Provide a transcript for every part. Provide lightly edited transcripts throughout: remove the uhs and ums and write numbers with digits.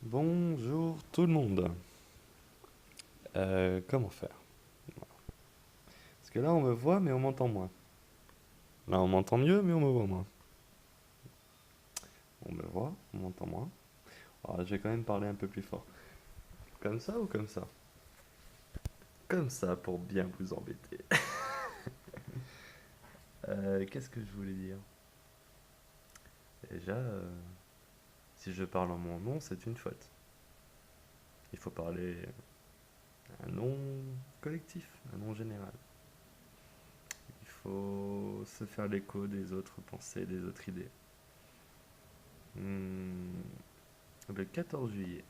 Bonjour tout le monde. Comment faire? Parce que là on me voit mais on m'entend moins. Là on m'entend mieux mais on me voit moins. On me voit, on m'entend moins. Alors, je vais quand même parler un peu plus fort. Comme ça ou comme ça? Comme ça pour bien vous embêter. Qu'est-ce que je voulais dire? Déjà, si je parle en mon nom, c'est une faute. Il faut parler un nom collectif, un nom général. Il faut se faire l'écho des autres pensées, des autres idées. Hmm, le 14 juillet.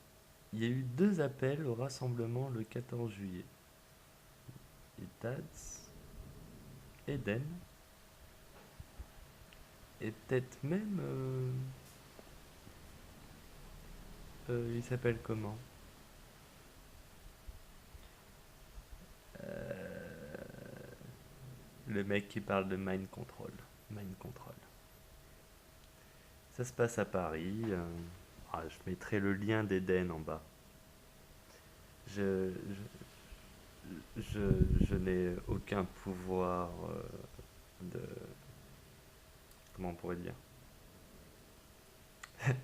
Il y a eu deux appels au rassemblement le 14 juillet. Itats, Eden, et peut-être même... il s'appelle comment? Le mec qui parle de mind control. Mind control. Ça se passe à Paris. Je mettrai le lien d'Eden en bas. Je, je n'ai aucun pouvoir de... Comment on pourrait dire?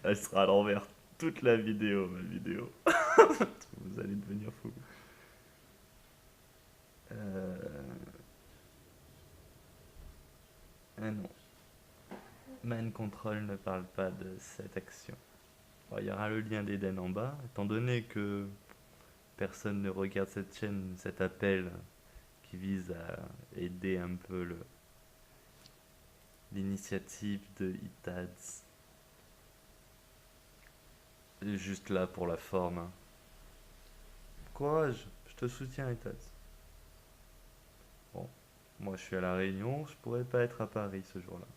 Elle sera à l'envers toute la vidéo, ma vidéo. Vous allez devenir fou. Euh, ah non, Man Control ne parle pas de cette action. Bon, il y aura le lien d'Eden en bas. Étant donné que personne ne regarde cette chaîne, cet appel qui vise à aider un peu l'initiative de ITADS. Juste là pour la forme, hein. Courage, je te soutiens ITADS. Bon, moi je suis à La Réunion, je pourrais pas être à Paris ce jour-là.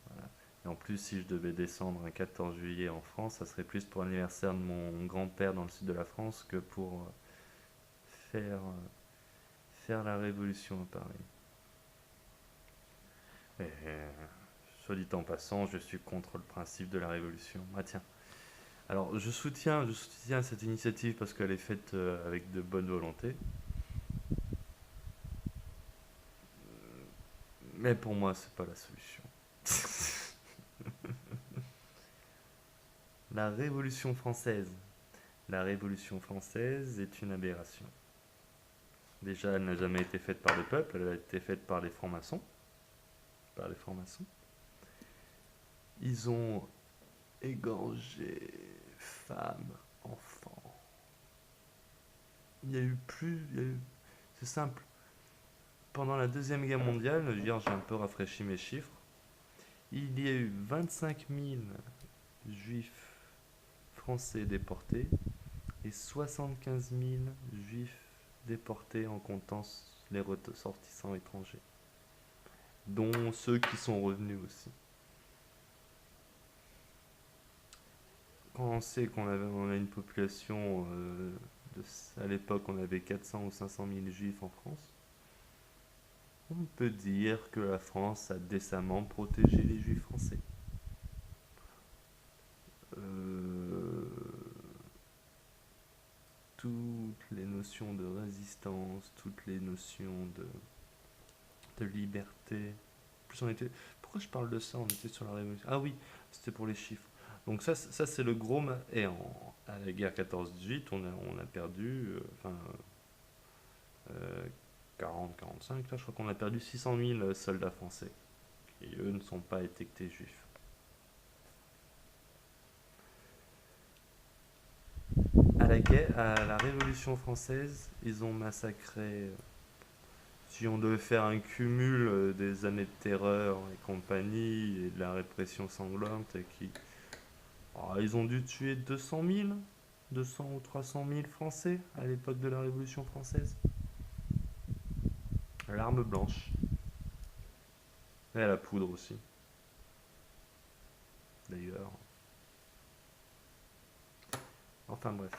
Voilà. Et en plus, si je devais descendre un 14 juillet en France, ça serait plus pour l'anniversaire de mon grand-père dans le sud de la France que pour faire la révolution à Paris. Et, soit dit en passant, je suis contre le principe de la révolution. Ah tiens. Alors, je soutiens cette initiative parce qu'elle est faite avec de bonne volonté. Mais pour moi, c'est pas la solution. La Révolution française. La Révolution française est une aberration. Déjà, elle n'a jamais été faite par le peuple, elle a été faite par les francs-maçons. Par les francs-maçons. Ils ont égorgé femmes, enfants. Il y a eu plus. C'est simple. Pendant la Deuxième Guerre mondiale, hier j'ai un peu rafraîchi mes chiffres, il y a eu 25 000 juifs français déportés et 75 000 juifs déportés en comptant les ressortissants étrangers, dont ceux qui sont revenus aussi. Quand on sait on a une population, à l'époque on avait 400 ou 500 000 juifs en France, on peut dire que la France a décemment protégé les juifs français. Euh, toutes les notions de résistance, toutes les notions de liberté. En plus, pourquoi je parle de ça? On était sur la révolution. Ah oui, c'était pour les chiffres. Donc ça c'est le gros. Et à la guerre 14-18, on a perdu. Enfin, 40-45, là, je crois qu'on a perdu 600 000 soldats français. Et eux ne sont pas étiquetés juifs. À la Révolution française, ils ont massacré. Si on devait faire un cumul des années de terreur et compagnie et de la répression sanglante, ils ont dû tuer 200 000, 200 ou 300 000 Français à l'époque de la Révolution française. L'arme blanche. Et à la poudre aussi, d'ailleurs. Enfin bref.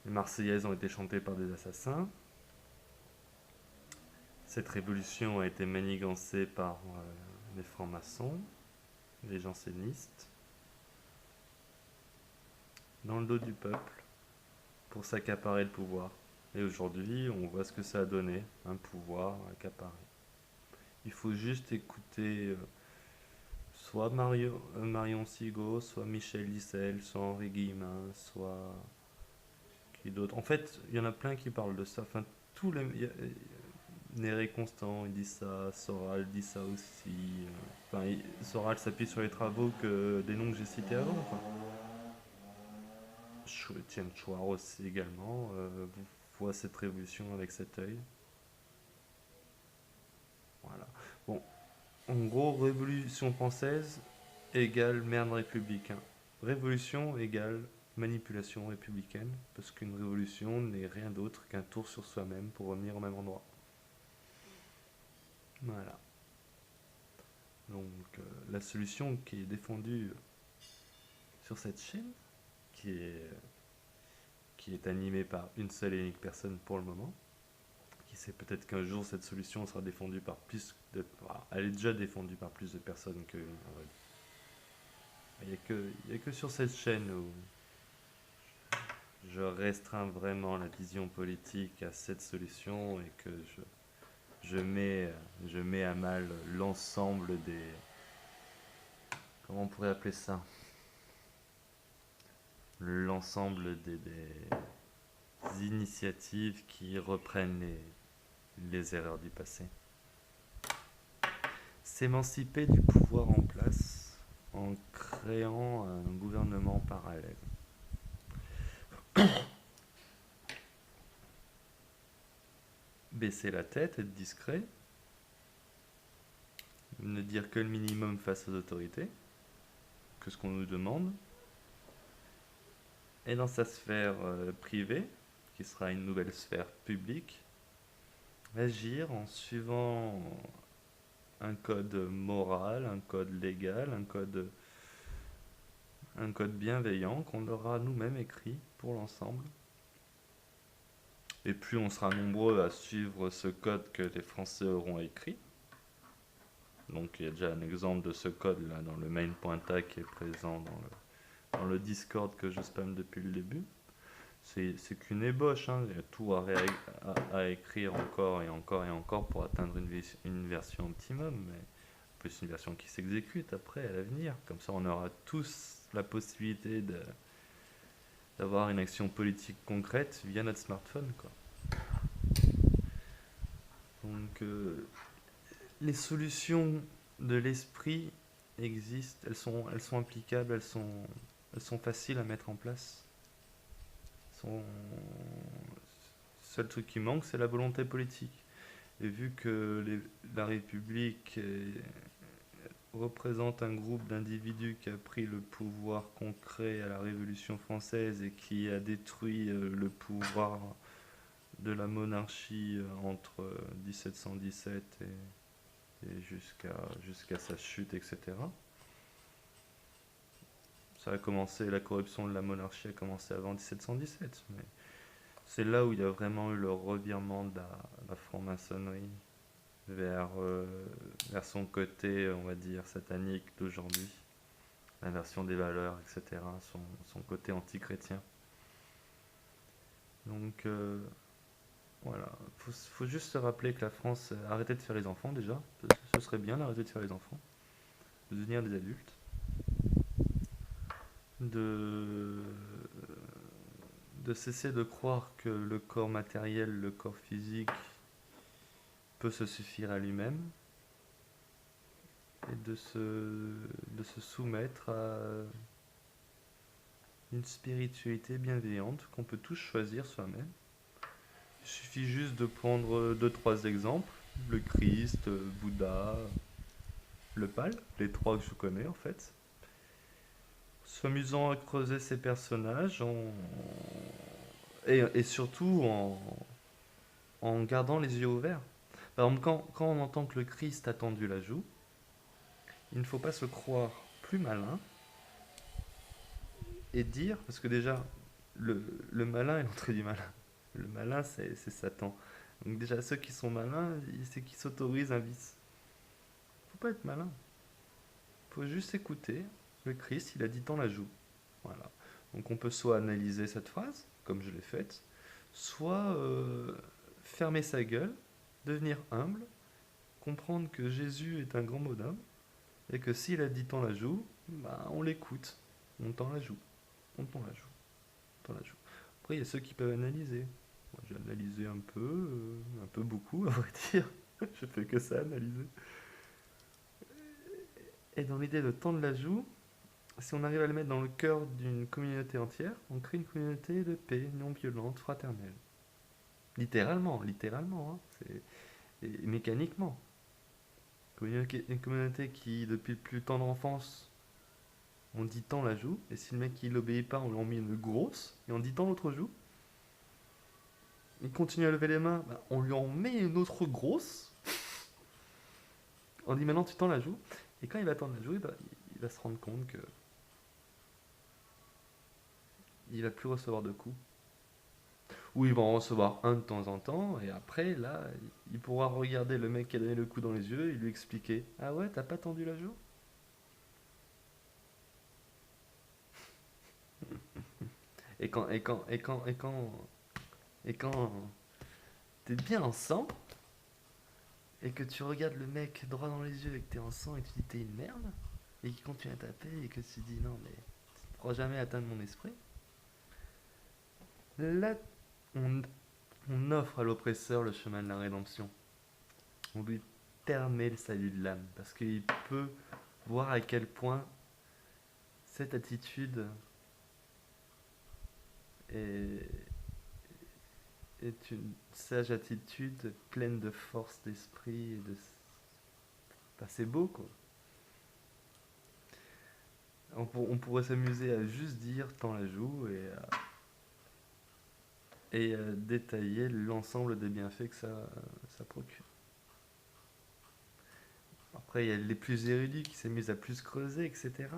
Les Marseillaises ont été chantées par des assassins. Cette révolution a été manigancée par les francs-maçons, les jansénistes. dans le dos du peuple pour s'accaparer le pouvoir. Et aujourd'hui, on voit ce que ça a donné, un pouvoir accaparé. Il faut juste écouter soit Marion Sigaud, soit Michel Lissel, soit Henri Guillemin, soit qui d'autre. En fait, il y en a plein qui parlent de ça. Enfin, tous les Néré Constant, il dit ça, Soral dit ça aussi. Enfin, Soral s'appuie sur les travaux des noms que j'ai cités avant. Enfin, Étienne Chouard aussi également voit cette révolution avec cet œil. Voilà. Bon, en gros, Révolution française égale merde républicain. Révolution égale manipulation républicaine, parce qu'une révolution n'est rien d'autre qu'un tour sur soi-même pour revenir au même endroit. Voilà. Donc la solution qui est défendue sur cette chaîne, qui est, qui est animée par une seule et unique personne pour le moment, qui sait peut-être qu'un jour cette solution sera défendue par plus de... Elle est déjà défendue par plus de personnes que... Il n'y a que sur cette chaîne où je restreins vraiment la vision politique à cette solution et que je je mets à mal l'ensemble des... Comment on pourrait appeler ça? L'ensemble des initiatives qui reprennent les erreurs du passé. S'émanciper du pouvoir en place en créant un gouvernement parallèle. Baisser la tête, être discret, ne dire que le minimum face aux autorités, que ce qu'on nous demande, et dans sa sphère privée, qui sera une nouvelle sphère publique, agir en suivant un code moral, un code légal, un code bienveillant qu'on aura nous-mêmes écrit pour l'ensemble. Et plus on sera nombreux à suivre ce code que les Français auront écrit. Donc il y a déjà un exemple de ce code là dans le main.tag qui est présent dans le Discord que je spamme depuis le début. C'est qu'une ébauche, hein. Il y a tout à écrire encore et encore et encore pour atteindre une version optimum, mais plus une version qui s'exécute après à l'avenir. Comme ça on aura tous la possibilité d'avoir une action politique concrète via notre smartphone, quoi. Donc les solutions de l'esprit existent, elles sont applicables, elles sont faciles à mettre en place. Le seul truc qui manque, c'est la volonté politique. Et vu que la République représente un groupe d'individus qui a pris le pouvoir concret à la Révolution française et qui a détruit le pouvoir de la monarchie entre 1717 et jusqu'à sa chute, etc. Ça a commencé, la corruption de la monarchie a commencé avant 1717, mais c'est là où il y a vraiment eu le revirement de la franc-maçonnerie vers son côté, on va dire, satanique d'aujourd'hui, l'inversion des valeurs, etc., son côté anti-chrétien. Donc voilà, faut juste se rappeler que la France arrêtait de faire les enfants déjà, ce serait bien d'arrêter de faire les enfants, de devenir des adultes, de, de cesser de croire que le corps matériel, le corps physique peut se suffire à lui-même, et de se soumettre à une spiritualité bienveillante qu'on peut tous choisir soi-même. Il suffit juste de prendre deux, trois exemples. Le Christ, Bouddha, le Pal, les trois que je connais en fait. S'amusant à creuser ces personnages et surtout en gardant les yeux ouverts. Par exemple, quand on entend que le Christ a tendu la joue, il ne faut pas se croire plus malin et dire, parce que déjà, le malin est l'entrée du malin. Le malin, c'est Satan. Donc déjà, ceux qui sont malins, c'est qu'ils s'autorisent un vice. Faut pas être malin. Faut juste écouter. Le Christ, il a dit tend la joue. Voilà. Donc on peut soit analyser cette phrase, comme je l'ai faite, soit fermer sa gueule, devenir humble, comprendre que Jésus est un grand bonhomme, et que s'il a dit tend la joue, bah, on l'écoute, on tend la joue, on tend la joue, on tend la joue. Après, il y a ceux qui peuvent analyser. Moi, j'ai analysé un peu beaucoup, à vrai dire. Je fais que ça, analyser. Et dans l'idée de tendre la joue, si on arrive à le mettre dans le cœur d'une communauté entière, on crée une communauté de paix, non violente, fraternelle. Littéralement, littéralement, hein, et mécaniquement. Une communauté qui, depuis le plus tendre enfance, on dit tant la joue, et si le mec il obéit pas, on lui en met une grosse, et on dit tant l'autre joue. Il continue à lever les mains, bah, on lui en met une autre grosse. On dit maintenant tu tends la joue, et quand il va tendre la joue, bah, il va se rendre compte que il va plus recevoir de coups. Ou il va en recevoir un de temps en temps, et après, là, il pourra regarder le mec qui a donné le coup dans les yeux et lui expliquer: ah ouais, t'as pas tendu la joue? Et quand t'es bien en sang, et que tu regardes le mec droit dans les yeux et que t'es en sang et que tu dis t'es une merde, et qu'il continue à taper et que tu dis non, mais tu ne pourras jamais atteindre mon esprit, là, on, on offre à l'oppresseur le chemin de la rédemption. On lui permet le salut de l'âme, parce qu'il peut voir à quel point cette attitude est, est une sage attitude pleine de force d'esprit et de... Enfin, c'est beau, quoi. On pourrait s'amuser à juste dire tant la joue et à détailler l'ensemble des bienfaits que ça procure. Après, il y a les plus érudits qui s'amusent à plus creuser, etc.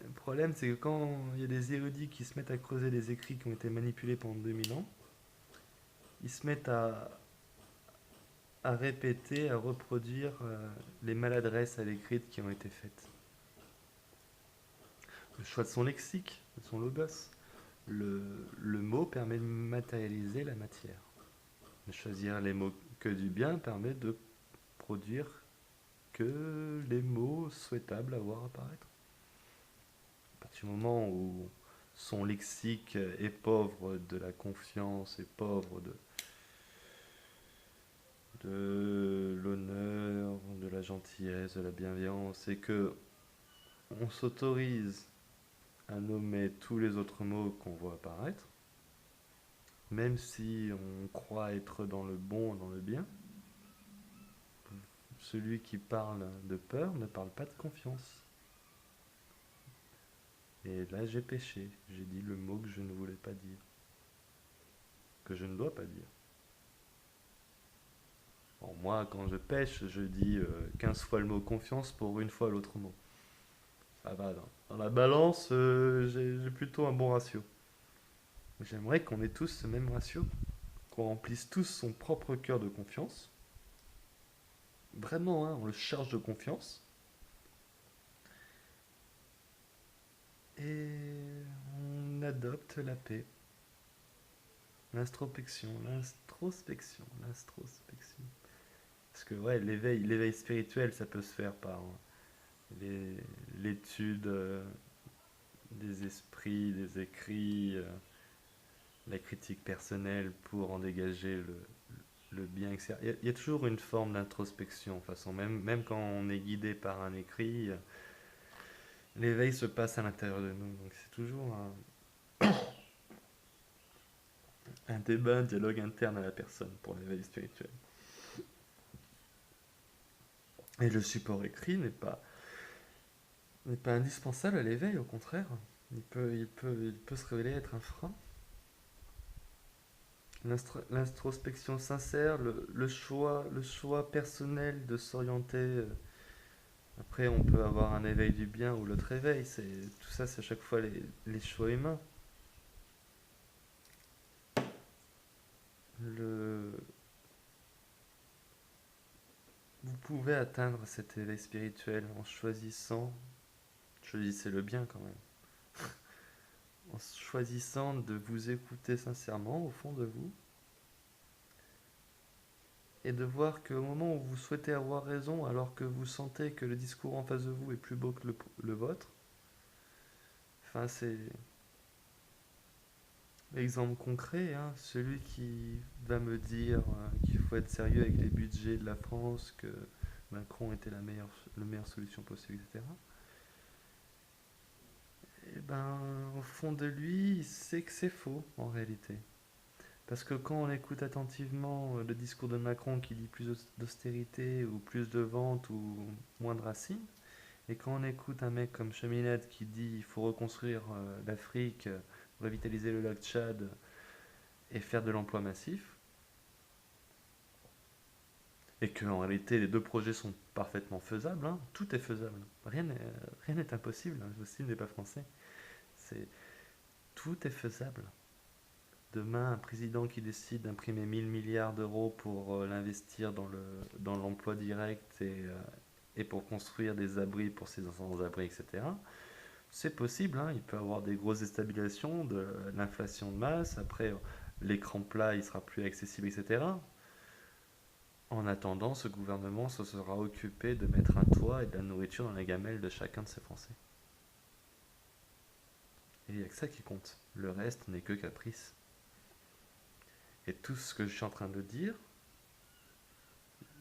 Le problème, c'est que quand il y a des érudits qui se mettent à creuser des écrits qui ont été manipulés pendant 2000 ans, ils se mettent à répéter, à reproduire les maladresses à l'écrit qui ont été faites. Le choix de son lexique, de son logos. Le mot permet de matérialiser la matière. De choisir les mots que du bien permet de produire que les mots souhaitables à voir apparaître. À partir du moment où son lexique est pauvre de la confiance, est pauvre de l'honneur, de la gentillesse, de la bienveillance, et que on s'autorise à nommer tous les autres mots qu'on voit apparaître, même si on croit être dans le bon, dans le bien, celui qui parle de peur ne parle pas de confiance. Et là, j'ai péché. J'ai dit le mot que je ne voulais pas dire, que je ne dois pas dire. Bon, moi, quand je pêche, je dis 15 fois le mot confiance pour une fois l'autre mot. Ça va, dans la balance, j'ai plutôt un bon ratio. J'aimerais qu'on ait tous ce même ratio, qu'on remplisse tous son propre cœur de confiance. Vraiment, hein, on le charge de confiance. Et on adopte la paix. L'introspection. Parce que ouais, l'éveil spirituel, ça peut se faire par l'étude des esprits, des écrits, la critique personnelle pour en dégager le bien, etc. Il y a toujours une forme d'introspection, de toute façon, même quand on est guidé par un écrit, l'éveil se passe à l'intérieur de nous. Donc c'est toujours un débat, un dialogue interne à la personne pour l'éveil spirituel. Et le support écrit n'est pas indispensable à l'éveil, au contraire. Il peut se révéler être un frein. L'introspection sincère, le choix personnel de s'orienter. Après, on peut avoir un éveil du bien ou l'autre éveil. Tout ça, c'est à chaque fois les choix humains. Le, vous pouvez atteindre cet éveil spirituel en choisissez le bien quand même, en choisissant de vous écouter sincèrement au fond de vous et de voir qu'au moment où vous souhaitez avoir raison alors que vous sentez que le discours en face de vous est plus beau que le vôtre, enfin c'est l'exemple concret, hein, celui qui va me dire qu'il faut être sérieux avec les budgets de la France, que Macron était la meilleure solution possible, etc. Et ben, au fond de lui, il sait que c'est faux en réalité. Parce que quand on écoute attentivement le discours de Macron qui dit plus d'austérité ou plus de ventes ou moins de racines, et quand on écoute un mec comme Cheminade qui dit il faut reconstruire l'Afrique, revitaliser le lac Tchad et faire de l'emploi massif, et que en réalité les deux projets sont parfaitement faisables, hein, tout est faisable, rien n'est impossible, hein, le style n'est pas français, c'est, tout est faisable. Demain, un président qui décide d'imprimer 1000 milliards d'euros pour l'investir dans l'emploi direct et pour construire des abris pour ses sans-abri, etc. C'est possible, hein, il peut avoir des grosses déstabilisations, de l'inflation de masse, après l'écran plat il sera plus accessible, etc. En attendant, ce gouvernement se sera occupé de mettre un toit et de la nourriture dans les gamelles de chacun de ses Français. Et il n'y a que ça qui compte. Le reste n'est que caprice. Et tout ce que je suis en train de dire,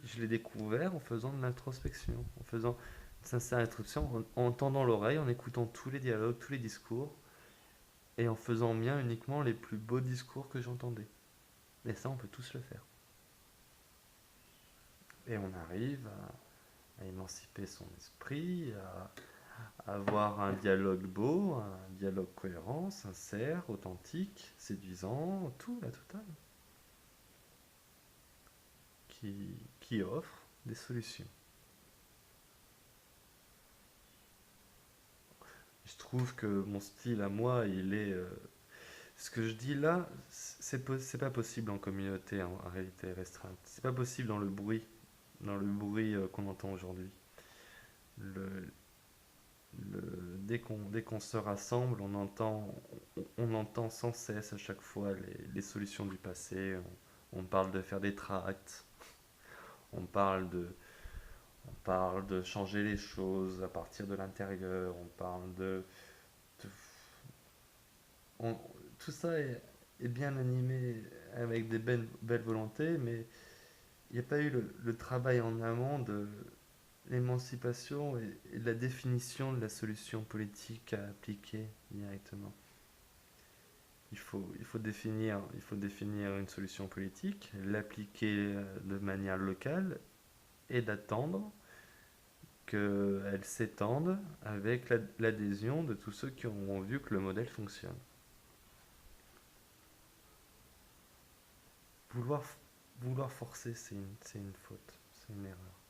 je l'ai découvert en faisant de l'introspection, en faisant une sincère introspection, en tendant l'oreille, en écoutant tous les dialogues, tous les discours, et en faisant mien uniquement les plus beaux discours que j'entendais. Et ça, on peut tous le faire. Et on arrive à émanciper son esprit, à avoir un dialogue beau, un dialogue cohérent, sincère, authentique, séduisant, tout, la totale, qui offre des solutions. Je trouve que mon style à moi, il est ce que je dis là, c'est pas possible en communauté en réalité restreinte. C'est pas possible dans le bruit qu'on entend aujourd'hui. Le, dès qu'on se rassemble, on entend sans cesse à chaque fois les solutions du passé. On parle de faire des tracts, on parle on parle de changer les choses à partir de l'intérieur, on parle de on- tout ça est bien animé avec des belles volontés, mais il n'y a pas eu le travail en amont de l'émancipation et de la définition de la solution politique à appliquer directement. Il faut définir une solution politique, l'appliquer de manière locale et d'attendre qu'elle s'étende avec l'adhésion de tous ceux qui auront vu que le modèle fonctionne. Vouloir, vouloir forcer, c'est une faute, c'est une erreur.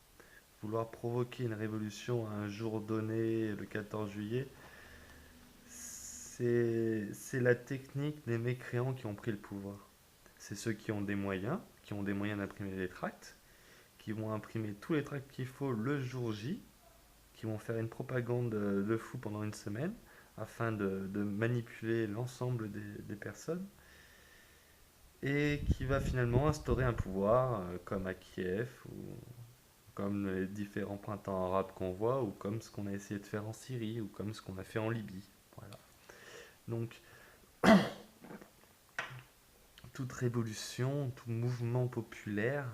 Vouloir provoquer une révolution à un jour donné, le 14 juillet, c'est la technique des mécréants qui ont pris le pouvoir. C'est ceux qui ont des moyens d'imprimer des tracts, qui vont imprimer tous les tracts qu'il faut le jour J, qui vont faire une propagande de fou pendant une semaine, afin de manipuler l'ensemble des personnes, et qui va finalement instaurer un pouvoir comme à Kiev ou comme les différents printemps arabes qu'on voit, ou comme ce qu'on a essayé de faire en Syrie, ou comme ce qu'on a fait en Libye. Voilà. Donc, toute révolution, tout mouvement populaire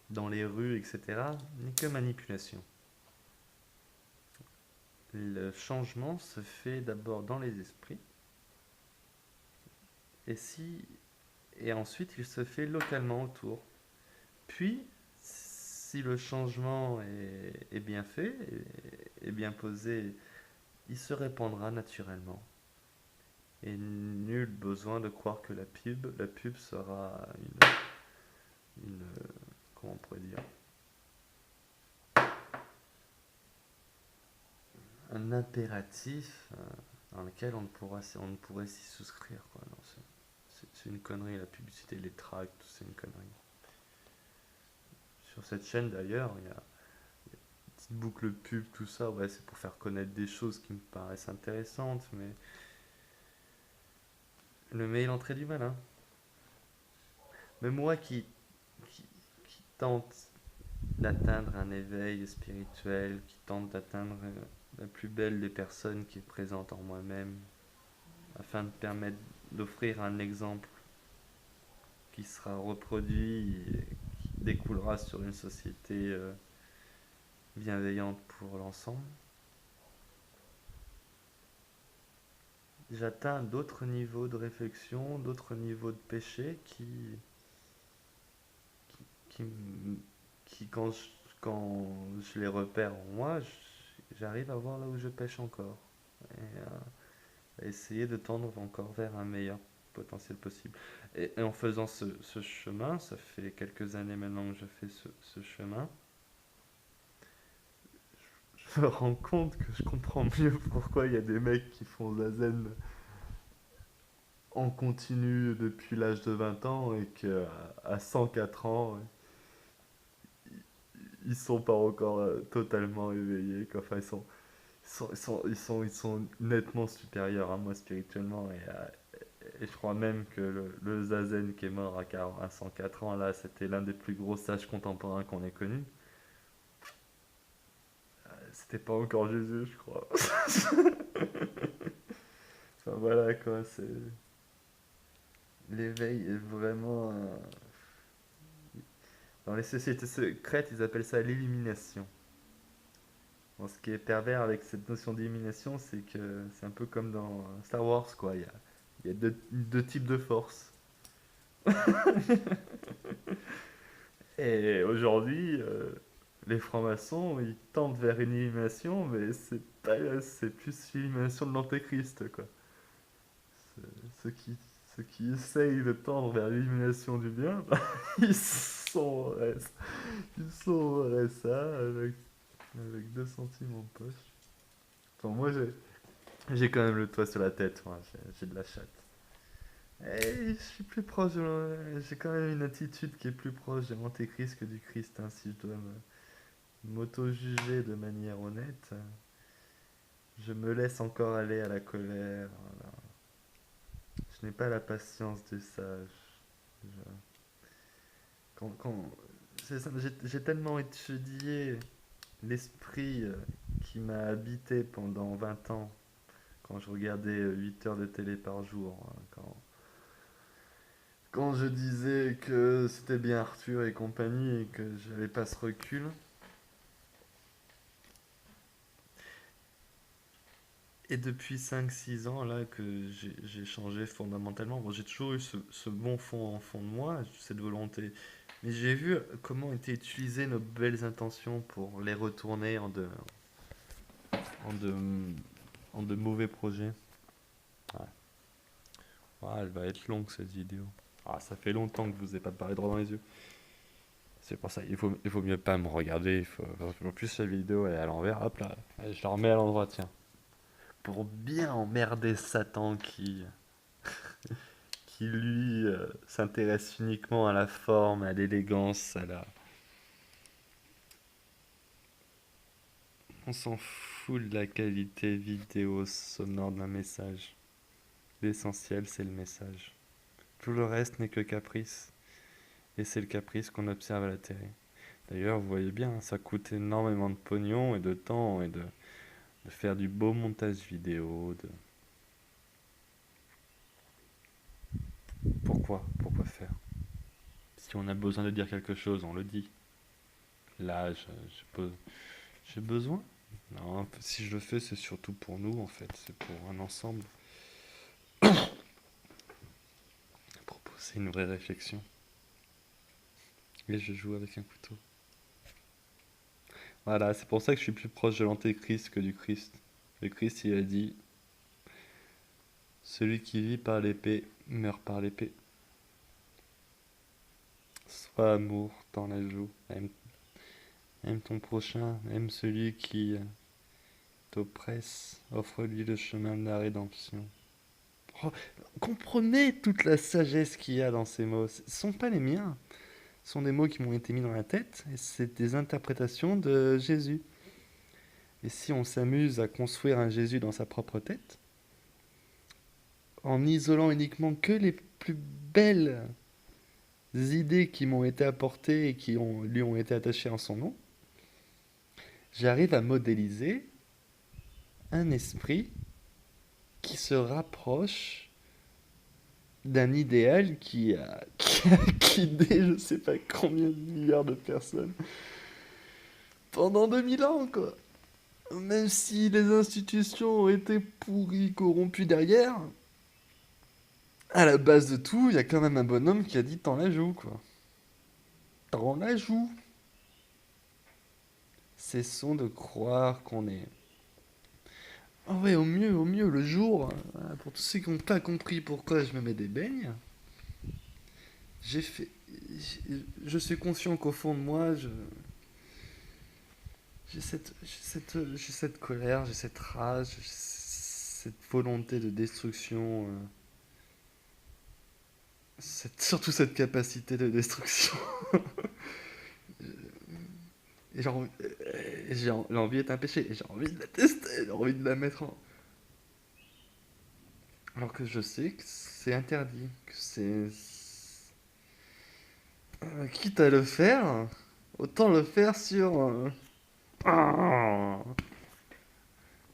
dans les rues, etc., n'est que manipulation. Le changement se fait d'abord dans les esprits, et, si, et ensuite il se fait localement autour. Puis, si le changement est bien fait, est bien posé, il se répandra naturellement. Et nul besoin de croire que la pub sera une comment on pourrait dire, un impératif dans lequel on ne pourrait s'y souscrire. Quoi. Non, c'est une connerie, la publicité, les tracts, c'est une connerie. Sur cette chaîne d'ailleurs, il y a une petite boucle pub, tout ça, ouais, c'est pour faire connaître des choses qui me paraissent intéressantes, mais Le mail entrée du malin. Mais moi qui tente d'atteindre un éveil spirituel, qui tente d'atteindre la plus belle des personnes qui est présente en moi-même, afin de permettre d'offrir un exemple qui sera reproduit et qui découlera sur une société bienveillante pour l'ensemble. J'atteins d'autres niveaux de réflexion, d'autres niveaux de péché qui, quand je les repère en moi, j'arrive à voir là où je pêche encore. Et à essayer de tendre encore vers un meilleur potentiel possible. Et en faisant ce chemin, ça fait quelques années maintenant que je fais ce chemin, je me rends compte que je comprends mieux pourquoi il y a des mecs qui font zazen en continu depuis l'âge de 20 ans et qu'à à 104 ans, ils sont pas encore totalement éveillés. Quoi. Enfin, ils sont nettement supérieurs à moi spirituellement et je crois même que le Zazen qui est mort à 104 ans, là, c'était l'un des plus gros sages contemporains qu'on ait connu. C'était pas encore Jésus, je crois. Enfin voilà quoi, c'est. L'éveil est vraiment. Dans les sociétés secrètes, ils appellent ça l'illumination. Bon, ce qui est pervers avec cette notion d'illumination, c'est que c'est un peu comme dans Star Wars, quoi. Il y a deux types de force. Et aujourd'hui, les francs-maçons, ils tendent vers une illumination, mais c'est plus l'illumination de l'antéchrist, quoi. C'est- Ceux qui, ceux qui essayent de tendre vers l'illumination du bien, bah, ils sont, ils sont au RSA avec 2 centimes en poche. Enfin, moi, j'ai quand même le toit sur la tête, moi, j'ai de la chatte. Et je suis plus proche j'ai quand même une attitude qui est plus proche de l'antéchrist que du Christ, hein, si je dois m'auto-juger de manière honnête. Je me laisse encore aller à la colère. Voilà. Je n'ai pas la patience des sages. Je- quand, quand- c'est ça, j'ai tellement étudié l'esprit qui m'a habité pendant 20 ans, quand je regardais 8 heures de télé par jour, hein, quand je disais que c'était bien Arthur et compagnie et que j'avais pas ce recul. Et depuis 5 6 ans, là, que j'ai changé fondamentalement, bon, j'ai toujours eu ce bon fond en fond de moi, cette volonté. Mais j'ai vu comment étaient utilisées nos belles intentions pour les retourner en de, en de mauvais projets. Ouais. Ouais, elle va être longue cette vidéo. Ah, ça fait longtemps que je vous ai pas parlé droit dans les yeux. C'est pour ça, il faut mieux pas me regarder. En plus, la vidéo elle est à l'envers. Hop là, je la remets à l'endroit, tiens. Pour bien emmerder Satan qui lui s'intéresse uniquement à la forme, à l'élégance, à la. On s'en fout de la qualité vidéo sonore d'un message. L'essentiel, c'est le message. Tout le reste n'est que caprice. Et c'est le caprice qu'on observe à la télé. D'ailleurs, vous voyez bien, ça coûte énormément de pognon et de temps et de faire du beau montage vidéo. Pourquoi faire? Si on a besoin de dire quelque chose, on le dit. Là, j'ai besoin. Non, si je le fais, c'est surtout pour nous, en fait. C'est pour un ensemble. Proposer une vraie réflexion. Et je joue avec un couteau. Voilà, c'est pour ça que je suis plus proche de l'antéchrist que du Christ. Le Christ, il a dit, celui qui vit par l'épée meurt par l'épée. Sois amour dans la joue. Aime ton prochain, aime celui qui t'oppresse. Offre-lui le chemin de la rédemption. Oh, comprenez toute la sagesse qu'il y a dans ces mots. Ce ne sont pas les miens. Ce sont des mots qui m'ont été mis dans la tête. Et c'est des interprétations de Jésus. Et si on s'amuse à construire un Jésus dans sa propre tête, en isolant uniquement que les plus belles idées qui m'ont été apportées et lui ont été attachées en son nom, j'arrive à modéliser un esprit qui se rapproche d'un idéal qui a guidé je sais pas combien de milliards de personnes pendant 2000 ans, quoi. Même si les institutions ont été pourries, corrompues derrière, à la base de tout, il y a quand même un bonhomme qui a dit t'en la joues, quoi. T'en la joues. Cessons de croire qu'on est. Oh ouais, au mieux, le jour, pour tous ceux qui n'ont pas compris pourquoi je me mets des beignes, j'ai fait. Je suis conscient qu'au fond de moi, j'ai cette colère, j'ai cette rage, j'ai cette volonté de destruction, surtout cette capacité de destruction. Et l'envie est un péché, et j'ai envie de la tester, j'ai envie de la mettre en. Alors que je sais que c'est interdit, que c'est. Quitte à le faire, autant le faire sur. Ah,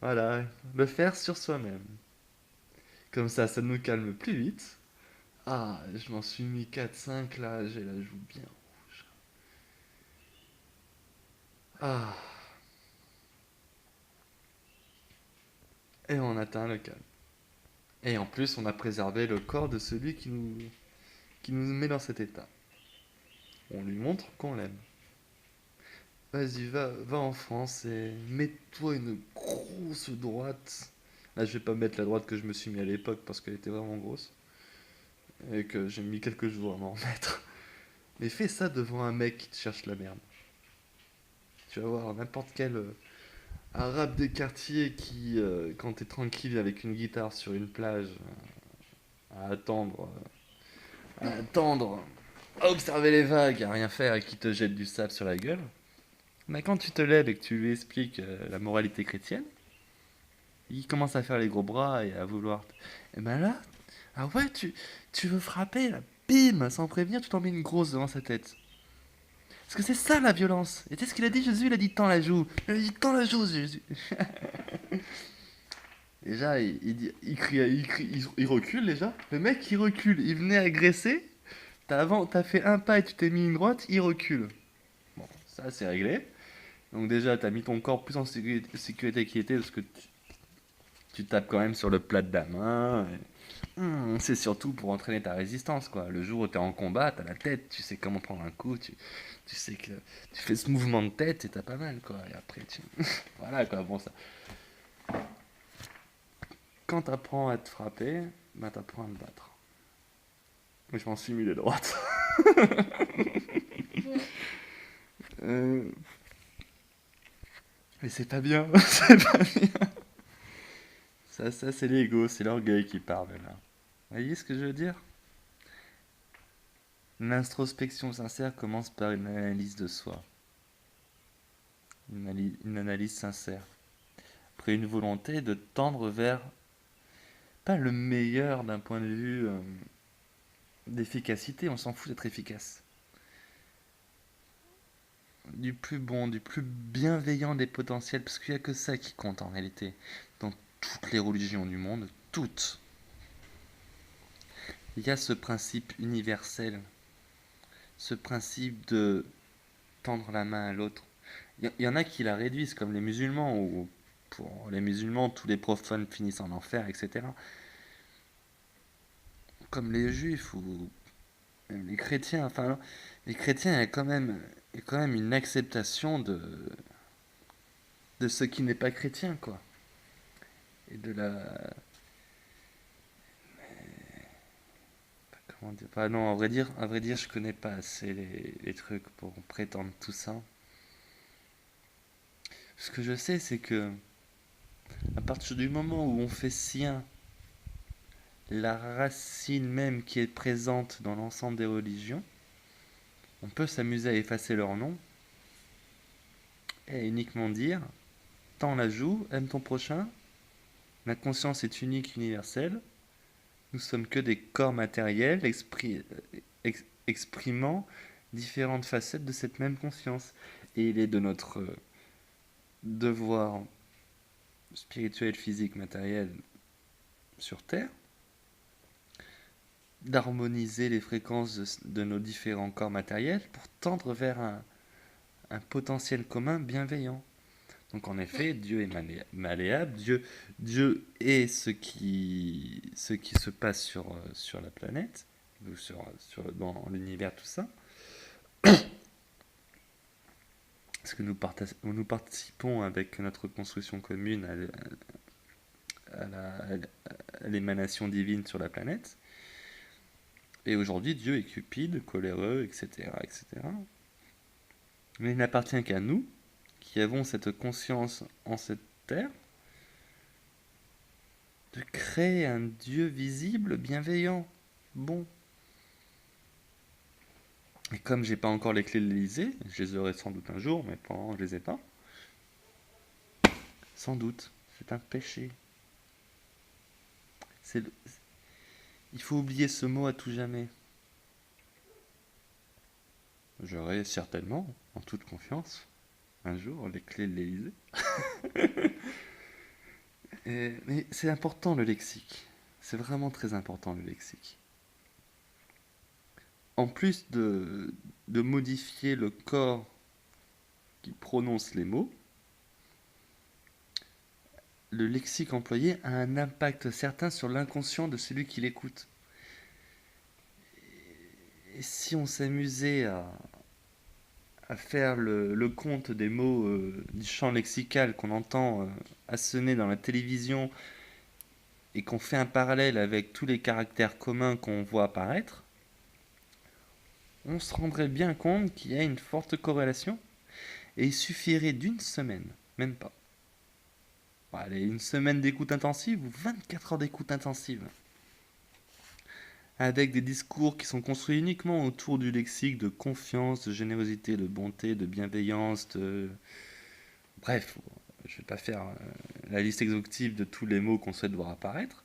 voilà, le faire sur soi-même. Comme ça nous calme plus vite. Ah, je m'en suis mis 4-5 là, j'ai la joue bien rouge. Ah, et on atteint le calme. Et en plus, on a préservé le corps de celui qui nous met dans cet état. On lui montre qu'on l'aime. Vas-y, va en France et mets-toi une grosse droite. Là, je vais pas mettre la droite que je me suis mis à l'époque parce qu'elle était vraiment grosse. Et que j'ai mis quelques jours à m'en remettre. Mais fais ça devant un mec qui te cherche la merde. Tu vas voir n'importe quel arabe des quartiers qui, quand t'es tranquille avec une guitare sur une plage, à attendre, à observer les vagues, à rien faire et qui te jette du sable sur la gueule. Mais quand tu te lèves et que tu lui expliques la moralité chrétienne, il commence à faire les gros bras et à vouloir. Et ben là, ah ouais, tu veux frapper là, bim, sans prévenir, tu t'en mets une grosse devant sa tête. Parce que c'est ça la violence. Et tu sais ce qu'il a dit Jésus? Il a dit tends la joue. Il a dit tends la joue, Jésus. Déjà, il recule déjà. Le mec, il recule. Il venait agresser. T'as fait un pas et tu t'es mis une droite, il recule. Bon, ça c'est réglé. Donc déjà, t'as mis ton corps plus en sécurité qu'il était parce que tu tapes quand même sur le plat de la main. C'est surtout pour entraîner ta résistance, quoi. Le jour où t'es en combat, t'as la tête, tu sais comment prendre un coup, tu sais que tu fais ce mouvement de tête et t'as pas mal, quoi. Et après, voilà, quoi. Bon, ça. Quand t'apprends à te frapper, bah t'apprends à te battre. Mais je m'en suis mis les droites. Euh, Mais c'est pas bien, c'est pas bien. Ça c'est l'ego, c'est l'orgueil qui parle là. Vous voyez ce que je veux dire? L'introspection sincère commence par une analyse de soi. Une analyse sincère. Après une volonté de tendre vers, pas le meilleur d'un point de vue d'efficacité, on s'en fout d'être efficace. Du plus bon, du plus bienveillant des potentiels, parce qu'il n'y a que ça qui compte en réalité. Dans toutes les religions du monde, toutes, il y a ce principe universel, ce principe de tendre la main à l'autre. Il y en a qui la réduisent, comme les musulmans, ou pour les musulmans, tous les profanes finissent en enfer, etc. Comme les juifs ou même les chrétiens. Enfin, les chrétiens, il y a quand même une acceptation de ce qui n'est pas chrétien, quoi. Et de la. Comment dire? Enfin, non, à vrai dire, je connais pas assez les trucs pour prétendre tout ça. Ce que je sais, c'est que à partir du moment où on fait sien la racine même qui est présente dans l'ensemble des religions, on peut s'amuser à effacer leur nom et uniquement dire tends la joue, aime ton prochain, la conscience est unique, universelle, Nous sommes que des corps matériels exprimant différentes facettes de cette même conscience. Et il est de notre devoir spirituel, physique, matériel sur Terre d'harmoniser les fréquences de nos différents corps matériels pour tendre vers un potentiel commun bienveillant. Donc en effet, Dieu est malléable, Dieu est ce qui se passe sur la planète, ou dans l'univers, tout ça. Parce que nous participons avec notre construction commune à l'émanation divine sur la planète. Et aujourd'hui, Dieu est cupide, coléreux, etc., etc. Mais il n'appartient qu'à nous, qui avons cette conscience en cette terre, de créer un Dieu visible, bienveillant, bon. Et comme j'ai pas encore les clés de l'Élysée, je les aurai sans doute un jour, mais pour le moment je les ai pas. Sans doute, c'est un péché. C'est le- Il faut oublier ce mot à tout jamais. J'aurai certainement, en toute confiance, un jour les clés de l'Élysée. Mais c'est important le lexique. C'est vraiment très important le lexique. En plus de modifier le corps qui prononce les mots, le lexique employé a un impact certain sur l'inconscient de celui qui l'écoute. Et si on s'amusait à faire le compte des mots du champ lexical qu'on entend assonner dans la télévision et qu'on fait un parallèle avec tous les caractères communs qu'on voit apparaître, on se rendrait bien compte qu'il y a une forte corrélation et il suffirait d'une semaine, même pas. Bon, allez, une semaine d'écoute intensive ou 24 heures d'écoute intensive avec des discours qui sont construits uniquement autour du lexique de confiance, de générosité, de bonté, de bienveillance, de... Bref, je ne vais pas faire la liste exhaustive de tous les mots qu'on souhaite voir apparaître.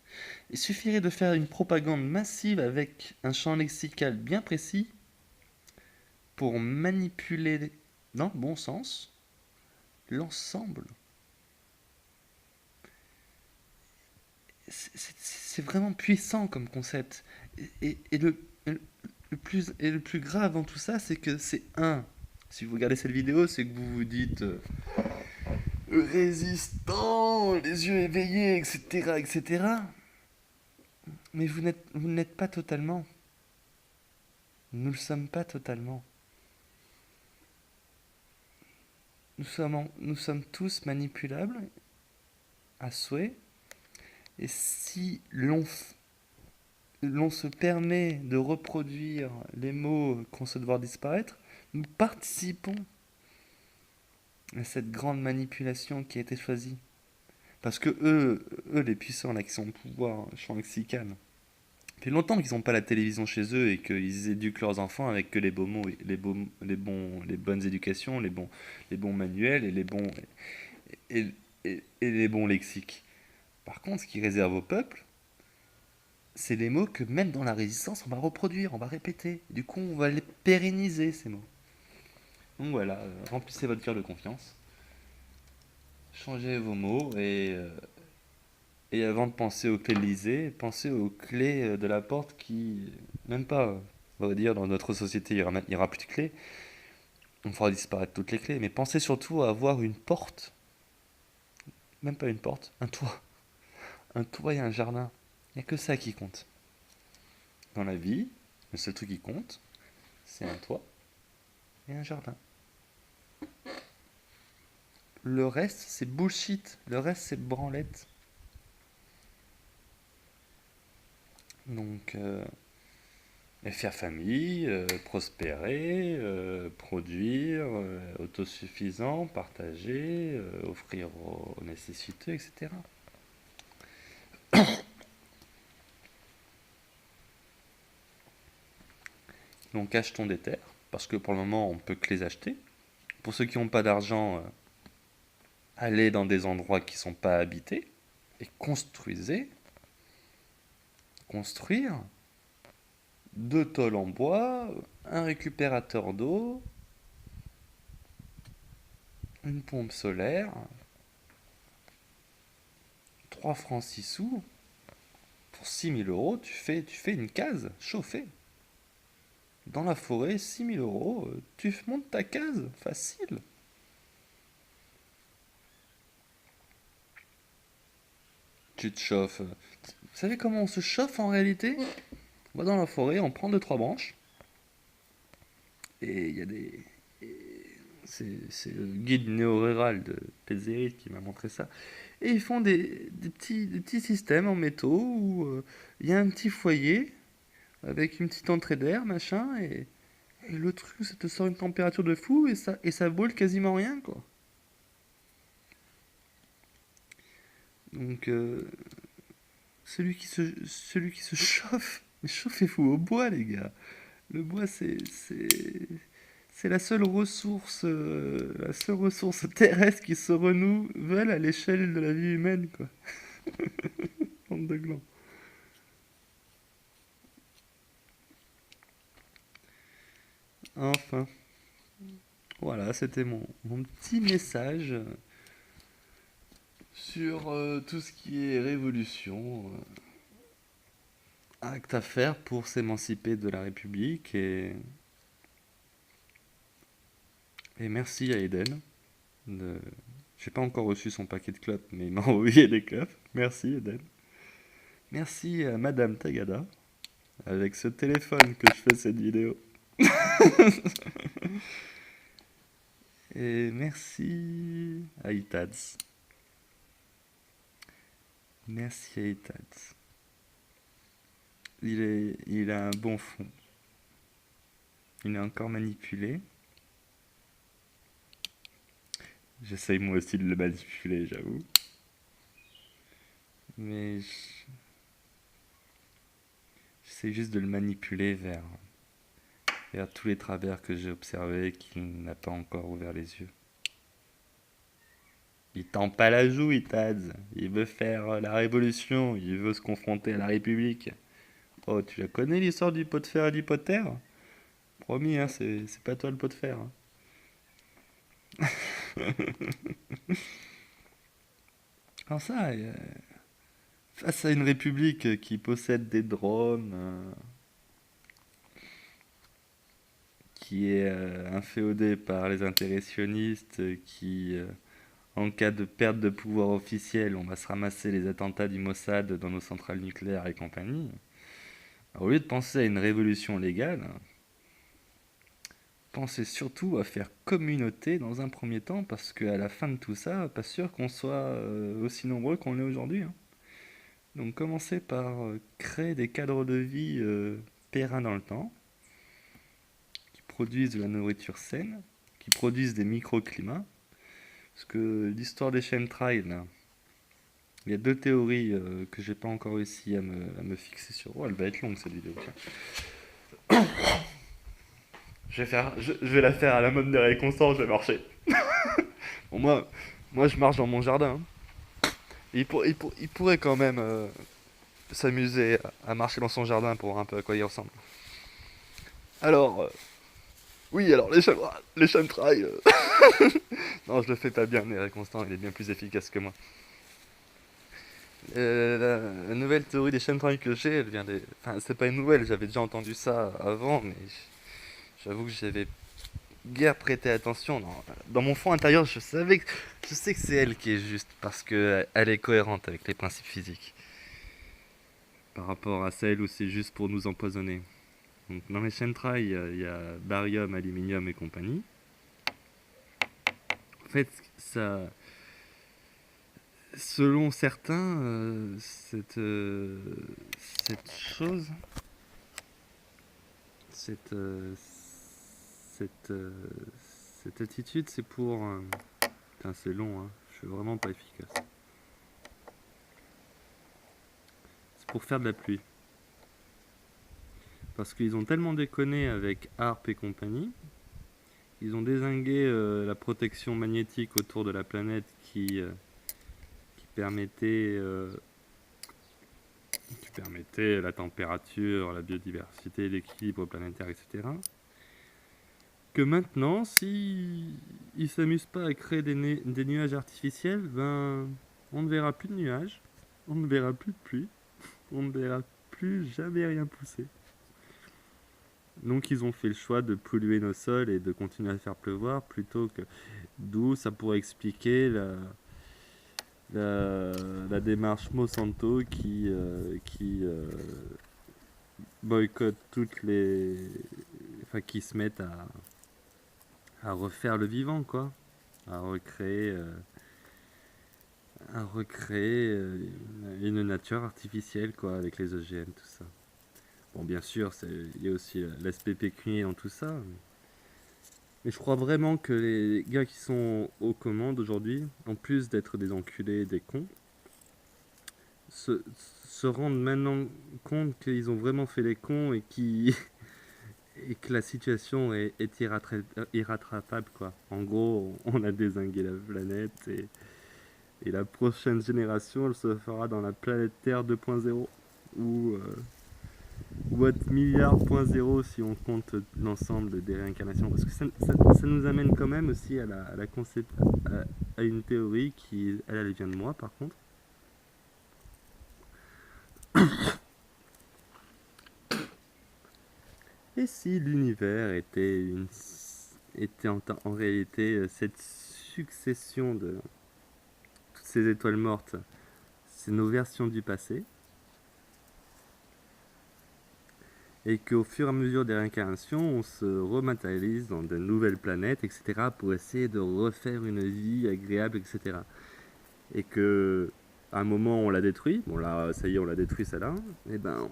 Il suffirait de faire une propagande massive avec un champ lexical bien précis pour manipuler, dans le bon sens, l'ensemble. C'est vraiment puissant comme concept. Et le plus grave dans tout ça, c'est que c'est un. Si vous regardez cette vidéo, c'est que vous vous dites résistant, les yeux éveillés, etc., etc. Mais vous n'êtes pas totalement. Nous ne le sommes pas totalement. Nous sommes tous manipulables à souhait. Et si l'on se permet de reproduire les mots qu'on se devoir disparaître, nous participons à cette grande manipulation qui a été choisie. Parce que les puissants là qui sont au pouvoir, champ lexical, ça fait longtemps qu'ils n'ont pas la télévision chez eux et qu'ils éduquent leurs enfants avec que les beaux mots, les bonnes éducations, les bons manuels et, et les bons lexiques. Par contre, ce qu'ils réservent au peuple, c'est les mots que même dans la résistance, on va reproduire, on va répéter. Du coup, on va les pérenniser, ces mots. Donc voilà, remplissez votre cœur de confiance. Changez vos mots et avant de penser aux clés de l'Élysée, pensez aux clés de la porte qui, même pas, on va dire, dans notre société, il n'y aura plus de clés. On fera disparaître toutes les clés. Mais pensez surtout à avoir une porte, même pas une porte, un toit. Un toit et un jardin. Il n'y a que ça qui compte. Dans la vie, le seul truc qui compte, c'est un toit et un jardin. Le reste, c'est bullshit. Le reste, c'est branlette. Donc, faire famille, prospérer, produire, autosuffisant, partager, offrir aux nécessiteux, etc. Donc achetons des terres, parce que pour le moment on peut que les acheter. Pour ceux qui n'ont pas d'argent, allez dans des endroits qui ne sont pas habités et construisez construire 2 tôles en bois, un récupérateur d'eau, une pompe solaire, 3 francs 6 sous. Pour 6 000 euros, tu fais une case chauffée. Dans la forêt, 6 000 euros, tu montes ta case, facile. Tu te chauffes. Vous savez comment on se chauffe en réalité? On va dans la forêt, on prend 2 3 branches, et il y a des... C'est le guide néo-rural de Pézérit qui m'a montré ça. Et ils font des petits systèmes en métaux où il y a un petit foyer avec une petite entrée d'air, machin, et le truc, ça te sort une température de fou et ça brûle quasiment rien, quoi. Donc, celui qui se chauffe, mais chauffez-vous au bois, les gars. Le bois, c'est la seule ressource terrestre qui se renouvelle à l'échelle de la vie humaine, quoi. Bande de glands. Enfin, voilà, c'était mon petit message sur tout ce qui est révolution, acte à faire pour s'émanciper de la République. Et merci à Eden. De... J'ai pas encore reçu son paquet de clopes, mais il m'a envoyé des clopes. Merci Eden. Merci à Madame Tagada, avec ce téléphone que je fais cette vidéo. Et merci à Itads. Merci à Itads. Il a un bon fond. Il est encore manipulé. J'essaye moi aussi de le manipuler, j'avoue. Mais j'essaie juste de le manipuler vers tous les travers que j'ai observés et qu'il n'a pas encore ouvert les yeux. Il tend pas la joue, Itads. Il veut faire la révolution. Il veut se confronter à la République. Oh, tu la connais l'histoire du pot de fer et du pot de terre? Promis, hein, c'est pas toi le pot de fer, hein. Quand ça, face à une république qui possède des drones, qui est inféodée par les intérêts sionistes, qui, en cas de perte de pouvoir officiel, on va se ramasser les attentats du Mossad dans nos centrales nucléaires et compagnie. Alors, au lieu de penser à une révolution légale, pensez surtout à faire communauté dans un premier temps, parce qu'à la fin de tout ça, pas sûr qu'on soit aussi nombreux qu'on l'est aujourd'hui, hein. Donc commencez par créer des cadres de vie pérennes dans le temps, qui produisent de la nourriture saine, qui produisent des microclimats. Parce que l'histoire des chemtrails, là, il y a 2 théories que j'ai pas encore réussi à me fixer sur. Oh, elle va être longue cette vidéo, tiens. Je vais la faire à la mode des réconforts, je vais marcher. Bon, moi je marche dans mon jardin, hein. Il pourrait quand même s'amuser à marcher dans son jardin pour voir un peu à quoi il ressemble. Alors, oui, alors les chemtrails. Non, je le fais pas bien, mais Constant, il est bien plus efficace que moi. La nouvelle théorie des chemtrails que j'ai, elle vient des. Enfin, c'est pas une nouvelle, j'avais déjà entendu ça avant, mais j'avoue que j'avais guère prêté attention. Non, dans mon fond intérieur, je sais que c'est elle qui est juste, parce que elle est cohérente avec les principes physiques. Par rapport à celle où c'est juste pour nous empoisonner. Donc, dans les chemtrails, il y a barium, aluminium et compagnie. En fait, ça, selon certains, cette chose, cette, cette, euh, cette attitude, c'est pour... putain, c'est long, hein. Je suis vraiment pas efficace. C'est pour faire de la pluie. Parce qu'ils ont tellement déconné avec ARP et compagnie, ils ont dézingué la protection magnétique autour de la planète qui permettait permettait la température, la biodiversité, l'équilibre planétaire, etc. Que maintenant, si ils s'amusent pas à créer des nuages artificiels, ben on ne verra plus de nuages, on ne verra plus de pluie, on ne verra plus jamais rien pousser. Donc ils ont fait le choix de polluer nos sols et de continuer à faire pleuvoir plutôt que... D'où ça pourrait expliquer la, la démarche Monsanto qui boycotte toutes les... Enfin qui se mettent à refaire le vivant, quoi. À recréer une nature artificielle, quoi, avec les OGM, tout ça. Bon, bien sûr, il y a aussi l'aspect pécunier dans tout ça. Mais je crois vraiment que les gars qui sont aux commandes aujourd'hui, en plus d'être des enculés, des cons, se, se rendent maintenant compte qu'ils ont vraiment fait les cons et que la situation est irrattrapable, quoi. En gros, on a dézingué la planète et la prochaine génération, elle se fera dans la planète Terre 2.0 ou Watt milliard point zéro si on compte l'ensemble des réincarnations. Parce que ça nous amène quand même aussi à une théorie qui, elle vient de moi par contre. Et si l'univers était en réalité cette succession de toutes ces étoiles mortes, c'est nos versions du passé, et qu'au fur et à mesure des réincarnations, on se rematérialise dans de nouvelles planètes, etc., pour essayer de refaire une vie agréable, etc. Et que à un moment on l'a détruit, bon là ça y est on l'a détruit celle-là, et ben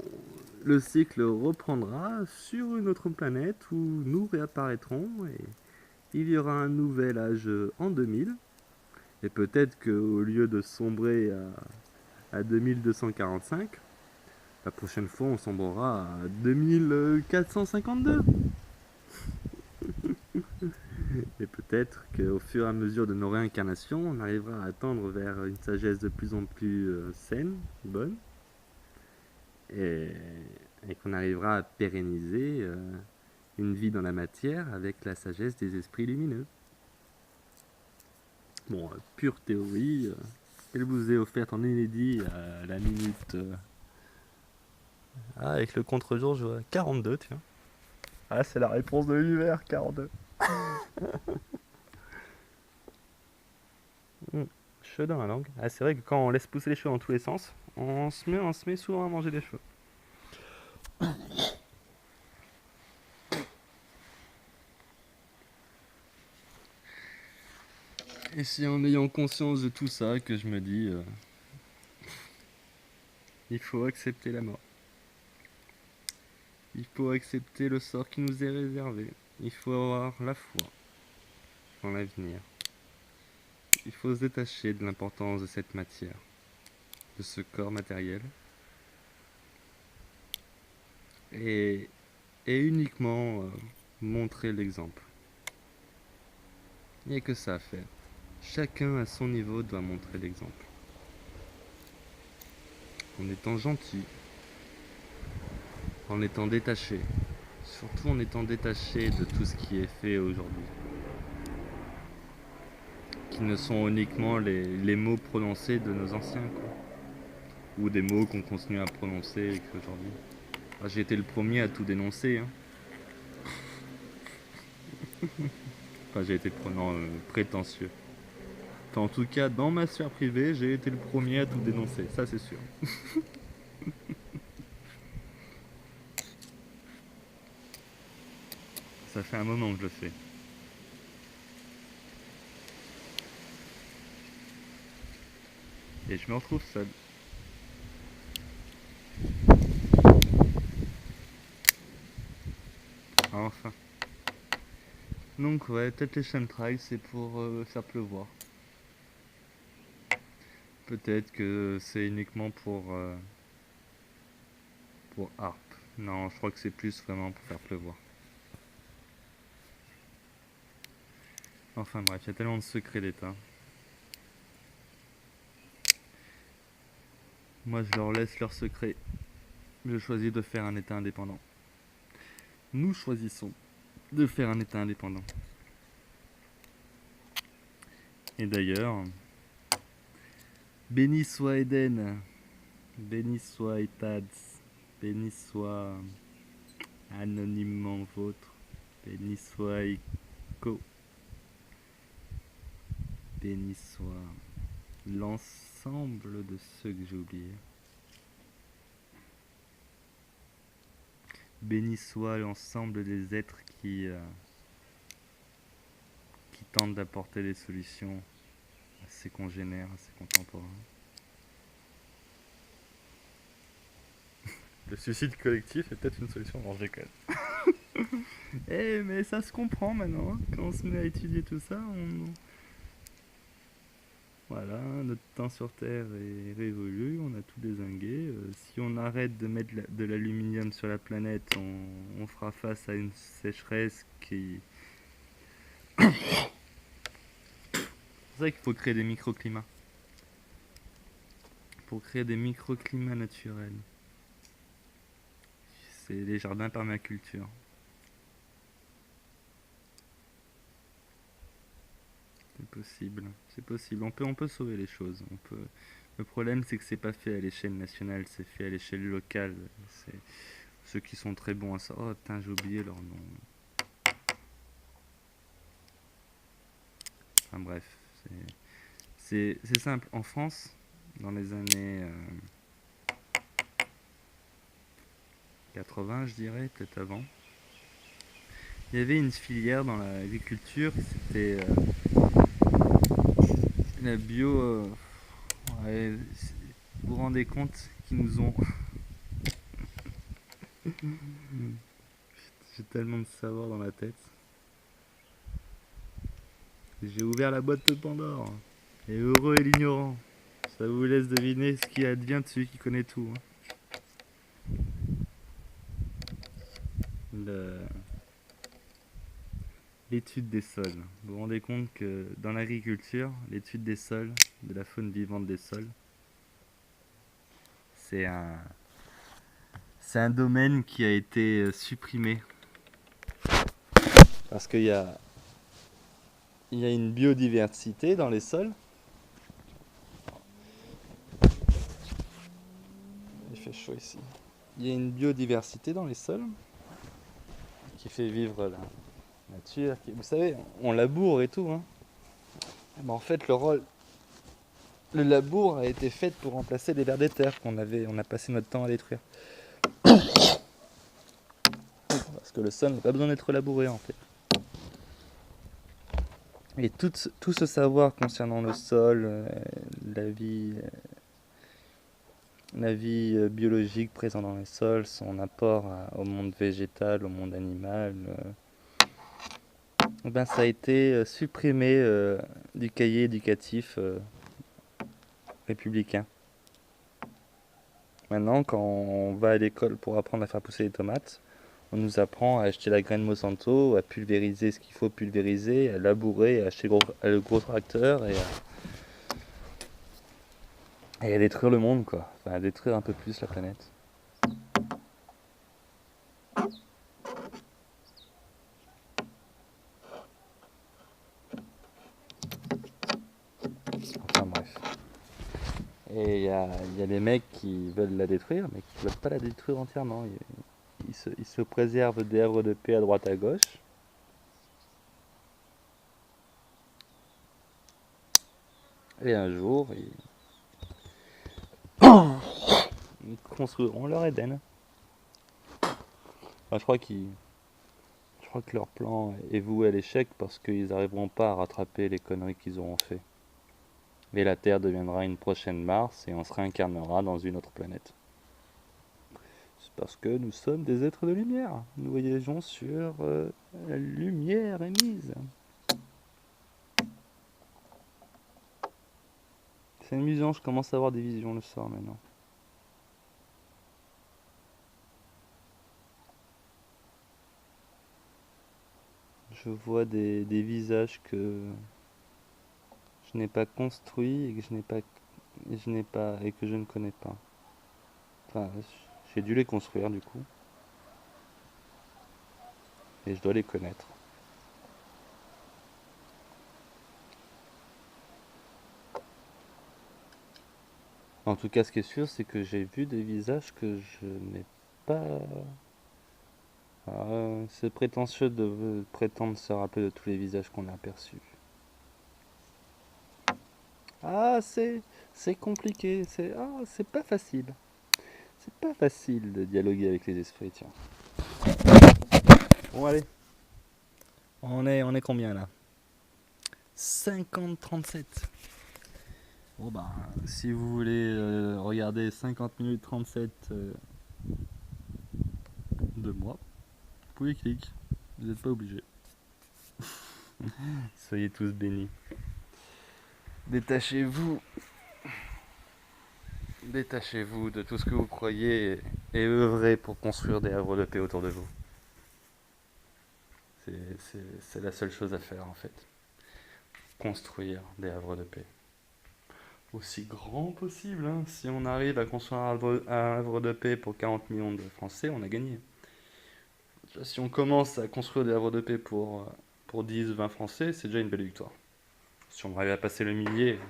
le cycle reprendra sur une autre planète où nous réapparaîtrons et il y aura un nouvel âge en 2000, et peut-être qu'au lieu de sombrer à 2245, la prochaine fois on sombrera à 2452. Et peut-être qu'au fur et à mesure de nos réincarnations, on arrivera à tendre vers une sagesse de plus en plus saine, bonne, et, et qu'on arrivera à pérenniser une vie dans la matière avec la sagesse des esprits lumineux. Bon, pure théorie, elle vous est offerte en inédit à la minute... Ah, avec le contre-jour, je vois 42, tu vois. Ah, c'est la réponse de l'univers, 42. Cheveux dans la langue. Ah, c'est vrai que quand on laisse pousser les cheveux dans tous les sens, on se met souvent à manger des cheveux. Et c'est en ayant conscience de tout ça que je me dis, il faut accepter la mort. Il faut accepter le sort qui nous est réservé. Il faut avoir la foi en l'avenir. Il faut se détacher de l'importance de cette matière, de ce corps matériel, et, et uniquement montrer l'exemple. Il n'y a que ça à faire. Chacun à son niveau doit montrer l'exemple. En étant gentil, en étant détaché, surtout en étant détaché de tout ce qui est fait aujourd'hui, qui ne sont uniquement les mots prononcés de nos anciens, quoi. Ou des mots qu'on continue à prononcer aujourd'hui. Enfin, j'ai été le premier à tout dénoncer, hein. Enfin, j'ai été prétentieux. Enfin, en tout cas, dans ma sphère privée, j'ai été le premier à tout dénoncer, ça c'est sûr. Ça fait un moment que je le fais. Et je me retrouve seul. Enfin. Donc ouais, peut-être les chemtrails, c'est pour faire pleuvoir. Peut-être que c'est uniquement pour harp. Non, je crois que c'est plus vraiment pour faire pleuvoir. Enfin bref, il y a tellement de secrets d'État. Moi, je leur laisse leurs secrets. Je choisis de faire un État indépendant. Nous choisissons de faire un État indépendant. Et d'ailleurs, béni soit Eden, béni soit Etads, béni soit anonymement vôtre, béni soit Ico, béni soit l'ensemble de ceux que j'ai oubliés. Béni soit l'ensemble des êtres qui tentent d'apporter des solutions à ses congénères, à ses contemporains. Le suicide collectif est peut-être une solution. Non, je déconne. Eh, mais ça se comprend maintenant. Quand on se met à étudier tout ça, voilà, notre temps sur Terre est révolu, on a tout dézingué. Si on arrête de mettre de l'aluminium sur la planète, on fera face à une sécheresse qui... C'est vrai qu'il faut créer des microclimats. Pour créer des microclimats naturels. C'est les jardins permaculture. C'est possible, c'est possible. On peut sauver les choses. On peut... Le problème, c'est que c'est pas fait à l'échelle nationale, c'est fait à l'échelle locale. C'est ceux qui sont très bons à ça. Oh putain, j'ai oublié leur nom. Enfin bref, c'est simple. En France, dans les années 80, je dirais, peut-être avant, il y avait une filière dans l'agriculture, c'était la bio. Ouais, vous vous rendez compte qu'ils nous ont. J'ai tellement de savoir dans la tête. J'ai ouvert la boîte de Pandore. Et heureux est l'ignorant. Ça vous laisse deviner ce qui advient de celui qui connaît tout. Hein. Le- L'étude des sols. Vous vous rendez compte que dans l'agriculture, l'étude des sols, de la faune vivante des sols, c'est un, c'est un domaine qui a été supprimé. Parce il y a une biodiversité dans les sols. Il fait chaud ici. Il y a une biodiversité dans les sols qui fait vivre la nature. Vous savez, on laboure et tout. Hein. Mais en fait, le labour a été fait pour remplacer les vers des terres on a passé notre temps à détruire. Parce que le sol n'a pas besoin d'être labouré en fait. Et tout ce savoir concernant le sol, la vie, biologique présente dans les sols, son apport au monde végétal, au monde animal, ben ça a été supprimé du cahier éducatif républicain. Maintenant, quand on va à l'école pour apprendre à faire pousser les tomates, on nous apprend à acheter la graine Monsanto, à pulvériser ce qu'il faut pulvériser, à labourer, à acheter le gros tracteur et à détruire le monde, quoi. Enfin, à détruire un peu plus la planète. Enfin bref. Et il y a des mecs qui veulent la détruire, mais qui ne veulent pas la détruire entièrement. Ils se préservent des havres de paix à droite à gauche. Et un jour, ils construiront leur Éden. Enfin, je crois que leur plan est voué à l'échec parce qu'ils n'arriveront pas à rattraper les conneries qu'ils auront fait. Et la Terre deviendra une prochaine Mars et on se réincarnera dans une autre planète. C'est parce que nous sommes des êtres de lumière. Nous voyageons sur la lumière émise. C'est amusant, je commence à avoir des visions le soir maintenant. Je vois des visages que je n'ai pas construits et que je n'ai pas et que je ne connais pas. Enfin, J'ai dû les construire du coup. Et je dois les connaître. En tout cas, ce qui est sûr, c'est que j'ai vu des visages que je n'ai pas. C'est prétentieux de prétendre se rappeler de tous les visages qu'on a aperçus. Ah, c'est compliqué, c'est pas facile. C'est pas facile de dialoguer avec les esprits, tiens. Bon, allez. On est combien là? 50-37. Bon bah, si vous voulez regarder 50 minutes 37 de moi, vous pouvez cliquer. Vous n'êtes pas obligés. Soyez tous bénis. Détachez-vous. Détachez-vous de tout ce que vous croyez et œuvrez pour construire des havres de paix autour de vous. C'est la seule chose à faire en fait. Construire des havres de paix. Aussi grand possible, hein. Si on arrive à construire un havre de paix pour 40 millions de Français, on a gagné. Si on commence à construire des havres de paix pour 10-20 Français, c'est déjà une belle victoire. Si on arrive à passer le millier,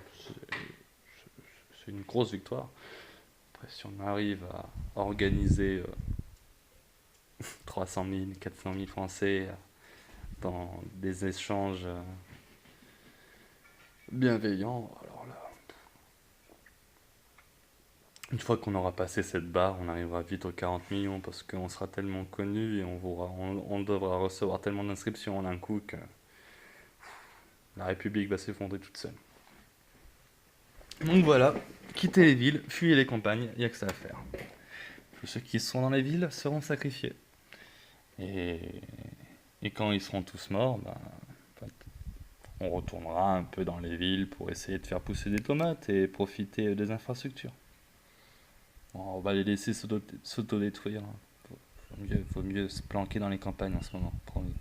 c'est une grosse victoire. Après, si on arrive à organiser 300 000, 400 000 Français dans des échanges bienveillants, alors là, une fois qu'on aura passé cette barre, on arrivera vite aux 40 millions parce qu'on sera tellement connu et on devra recevoir tellement d'inscriptions en un coup que la République va s'effondrer toute seule. Donc voilà, quittez les villes, fuyez les campagnes, il n'y a que ça à faire. Tous ceux qui sont dans les villes seront sacrifiés. Et, et quand ils seront tous morts, on retournera un peu dans les villes pour essayer de faire pousser des tomates et profiter des infrastructures. Bon, on va les laisser s'autodétruire. Faut mieux se planquer dans les campagnes en ce moment, promis.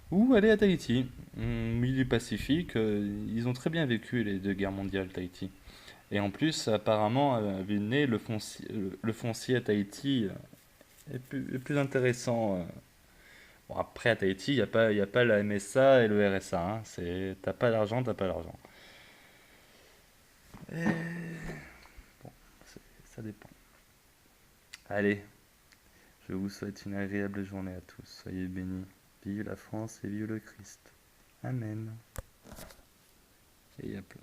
Ou aller à Tahiti, milieu du Pacifique. Ils ont très bien vécu les deux guerres mondiales, Tahiti. Et en plus, apparemment, vu né, le foncier à Tahiti est plus intéressant. Bon, après, à Tahiti, y a pas la MSA et le RSA. Hein. T'as pas d'argent, t'as pas d'argent. Et... Bon, ça dépend. Allez, je vous souhaite une agréable journée à tous. Soyez bénis. Vive la France et vive le Christ. Amen. Et à plus.